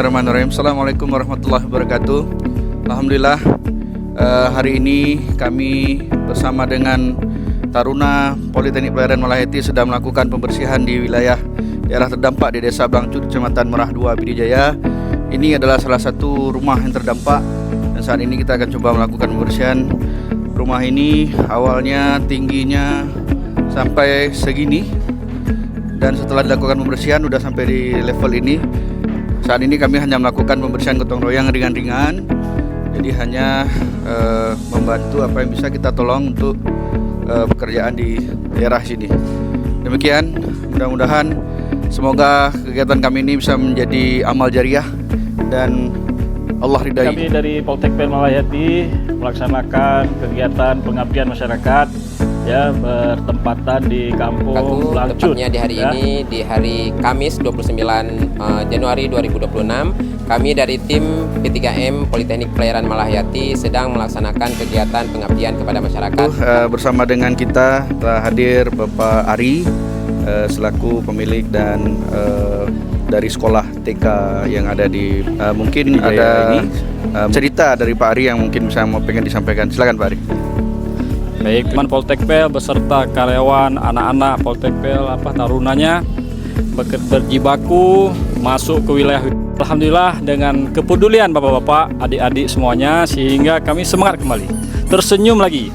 Bismillahirrahmanirrahim. Assalamualaikum warahmatullahi wabarakatuh. Alhamdulillah, hari ini kami bersama dengan Taruna Politeknik Pelayaran Malaheti sedang melakukan pembersihan di wilayah daerah terdampak di Desa Blangcut, Kecamatan Merah 2, Pidijaya. Ini adalah salah satu rumah yang terdampak dan saat ini kita akan coba melakukan pembersihan. Rumah ini awalnya tingginya sampai segini dan setelah dilakukan pembersihan sudah sampai di level ini. Saat ini kami hanya melakukan pembersihan gotong royong ringan-ringan, jadi hanya membantu apa yang bisa kita tolong untuk pekerjaan di daerah sini. Demikian, mudah-mudahan semoga kegiatan kami ini bisa menjadi amal jariah dan Allah ridai. Kami dari Poltek Malaheti melaksanakan kegiatan pengabdian masyarakat ya, bertempatan di Kampung Blangcut. Tepatnya di hari ini, di hari Kamis 29 Januari 2026, kami dari tim P3M Politeknik Pelayaran Malaheti sedang melaksanakan kegiatan pengabdian kepada masyarakat. Bersama dengan kita telah hadir Bapak Ari selaku pemilik dan dari sekolah TK yang ada di mungkin ada ini cerita dari Pak Ari yang mungkin bisa pengen disampaikan. Silakan Pak Ari. Baik, teman Poltekpel beserta karyawan, anak-anak Poltekpel, tarunanya berjibaku masuk ke wilayah. Alhamdulillah dengan kepedulian bapak-bapak, adik-adik semuanya, sehingga kami semangat kembali, tersenyum lagi.